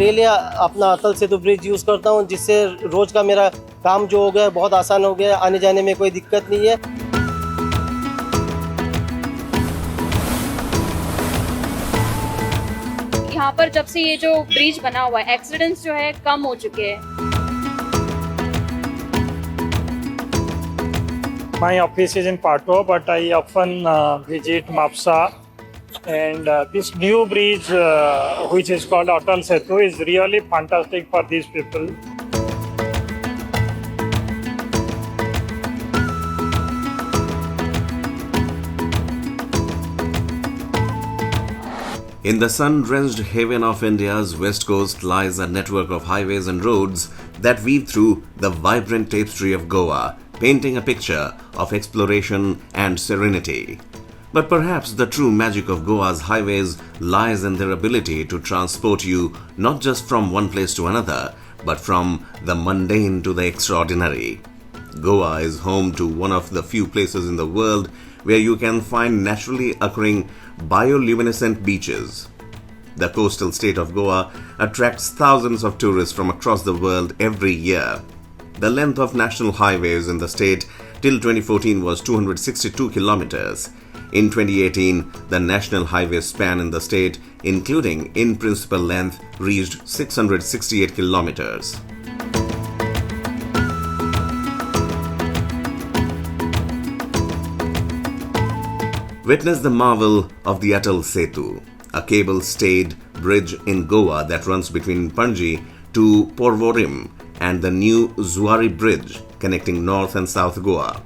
Daily अपना Atal Setu bridge use करता हूँ, जिससे रोज़ का मेरा काम जो हो गया बहुत आसान हो गया, आने जाने में कोई दिक्कत नहीं है। यहाँ पर जब से ये जो ब्रिज बना हुआ है, एक्सीडेंट्स जो है कम हो चुके हैं। My office is in Pato, but I often visit Mapsa. And this new bridge, which is called Atal Setu, is really fantastic for these people. In the sun-drenched haven of India's west coast lies a network of highways and roads that weave through the vibrant tapestry of Goa, painting a picture of exploration and serenity. But perhaps the true magic of Goa's highways lies in their ability to transport you not just from one place to another, but from the mundane to the extraordinary. Goa is home to one of the few places in the world where you can find naturally occurring bioluminescent beaches. The coastal state of Goa attracts thousands of tourists from across the world every year. The length of national highways in the state till 2014 was 262 kilometers. In 2018, the national highway span in the state, including in-principle length, reached 668 kilometers. Witness the marvel of the Atal Setu, a cable-stayed bridge in Goa that runs between Panji to Porvorim, and the new Zuari Bridge connecting North and South Goa.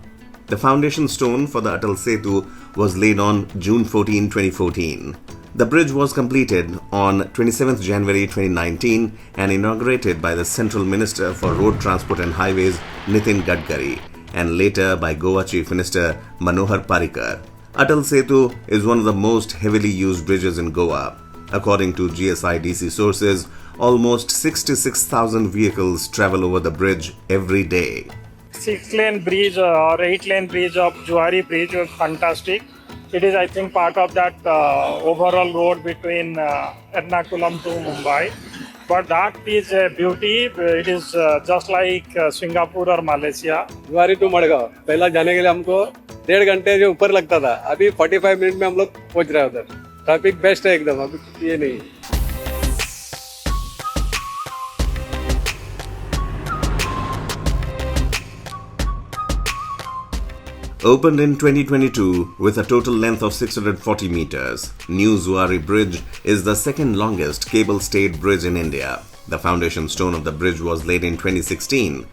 The foundation stone for the Atal Setu was laid on June 14, 2014. The bridge was completed on 27 January 2019 and inaugurated by the Central Minister for Road Transport and Highways Nitin Gadkari and later by Goa Chief Minister Manohar Parrikar. Atal Setu is one of the most heavily used bridges in Goa. According to GSIDC sources, almost 66,000 vehicles travel over the bridge every day. 6-lane bridge or 8-lane bridge of Zuari Bridge was fantastic. It is, I think, part of that overall road between Ernakulam to Mumbai. But that is a beauty. It is just like Singapore or Malaysia. जुआरी to Madgaon पहला जाने के लिए हमको 1.5 घंटे जो ऊपर लगता था, अभी 45 मिनट में हम लोग पहुंच रहे हैं उधर. ट्रैफिक बेस्ट है एकदम, अभी ये नहीं. Opened in 2022 with a total length of 640 meters, New Zuari Bridge is the second longest cable-stayed bridge in India. The foundation stone of the bridge was laid in 2016.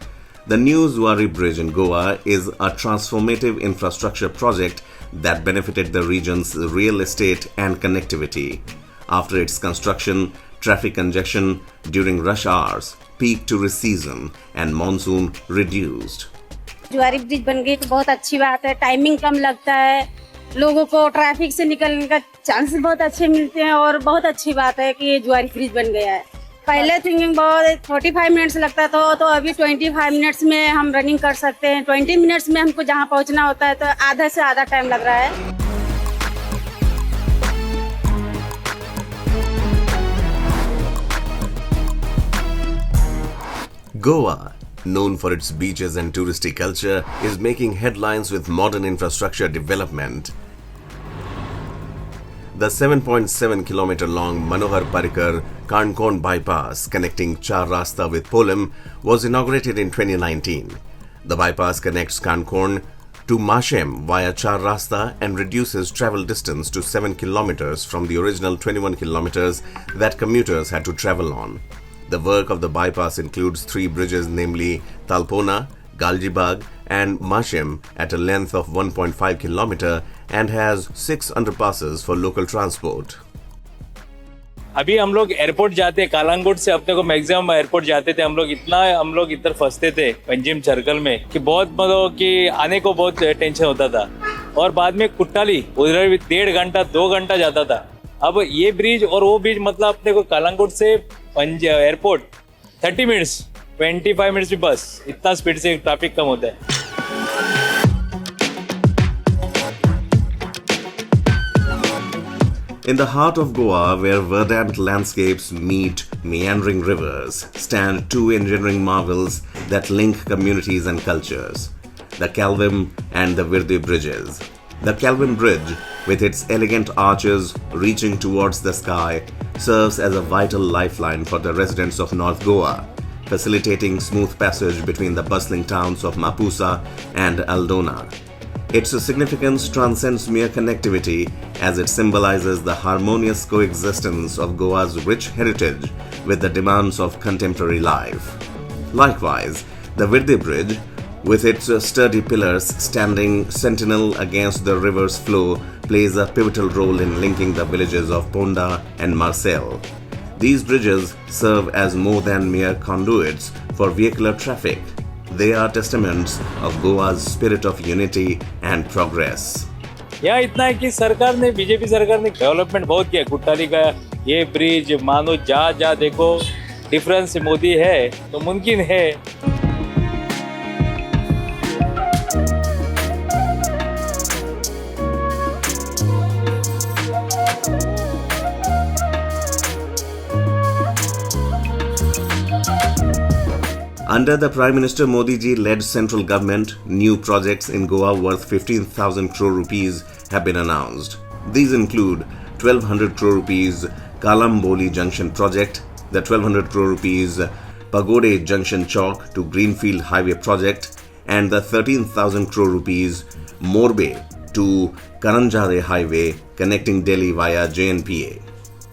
The New Zuari Bridge in Goa is a transformative infrastructure project that benefited the region's real estate and connectivity. After its construction, traffic congestion during rush hours, peak tourist season and monsoon reduced. जुआरी bridge बन गई तो बहुत अच्छी बात है. Timing कम लगता है, लोगों को ट्रैफिक से निकलने का चांस बहुत अच्छे मिलते हैं और बहुत अच्छी बात है कि ये जुआरी ब्रिज बन गया है. पहले थिंकिंग बहुत 45 मिनट्स लगता था, तो अभी 25 मिनट्स में हम रनिंग कर सकते हैं. 20 मिनट्स में हमको जहाँ पहुँचना होता है तो आधा से आधा टाइम लग रहा है. Goa, known for its beaches and touristy culture, is making headlines with modern infrastructure development. The 7.7 kilometer long Manohar Parrikar Kankorn bypass connecting Char Rasta with Polim was inaugurated in 2019. The bypass connects Kankorn to Mashem via Char Rasta and reduces travel distance to 7 kilometers from the original 21 kilometers that commuters had to travel on. The work of the bypass includes 3 bridges, namely Talpona, Galjibag and Mashem at a length of 1.5 kilometer and has 6 underpasses for local transport. अभी हम लोग airport जाते, कालांगुट से अपने को maximum airport जाते थे. हम लोग इधर फंसते थे पंजिम सर्कल में कि बहुत मतलब कि आने को बहुत टेंशन होता था. और बाद में कुट्टाली उधर भी 1.5 घंटा 2 घंटा जाता था. अब ये ब्रिज और वो ब्रिज मतलब अपने को कालांगुट से एयरपोर्ट 30 मिनट्स 25 मिनट्स भी बस, इतना स्पीड से ट्रैफिक कम होता है. In the heart of Goa, where verdant landscapes meet meandering rivers stand two engineering marvels that link communities and cultures: the Kalvim and the Virdi bridges. The Kalvim Bridge, with its elegant arches reaching towards the sky, serves as a vital lifeline for the residents of North Goa, facilitating smooth passage between the bustling towns of Mapusa and Aldona. Its significance transcends mere connectivity, as it symbolizes the harmonious coexistence of Goa's rich heritage with the demands of contemporary life. Likewise, the Virdi Bridge, with its sturdy pillars standing sentinel against the river's flow, plays a pivotal role in linking the villages of Ponda and Marcel. These bridges serve as more than mere conduits for vehicular traffic. They are testaments of Goa's spirit of unity and progress. यहाँ इतना है कि सरकार ने, BJP सरकार ने development बहुत किया। कुट्टाली का ये ब्रिज मानो जहाँ जहाँ देखो डिफरेंस मोदी है तो मुमकिन है। Under the Prime Minister Modi ji-led central government, new projects in Goa worth 15,000 crore rupees have been announced. These include 1,200 crore rupees Kalamboli Junction project, the 1,200 crore rupees Pagode Junction Chowk to Greenfield Highway project, and the 13,000 crore rupees Morbe to Karanjade Highway connecting Delhi via JNPA.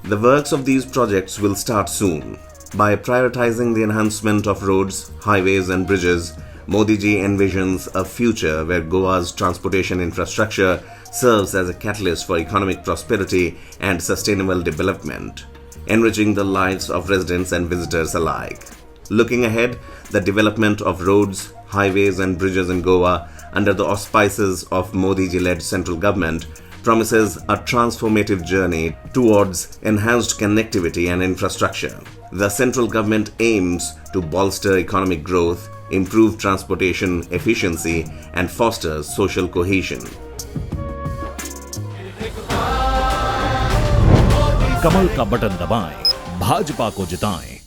The works of these projects will start soon. By prioritizing the enhancement of roads, highways and bridges, Modi ji envisions a future where Goa's transportation infrastructure serves as a catalyst for economic prosperity and sustainable development, enriching the lives of residents and visitors alike. Looking ahead, the development of roads, highways and bridges in Goa under the auspices of Modi ji-led central government promises a transformative journey towards enhanced connectivity and infrastructure. The central government aims to bolster economic growth, improve transportation efficiency, and foster social cohesion. कमल का button दबाएं, भाजपा को जिताएं।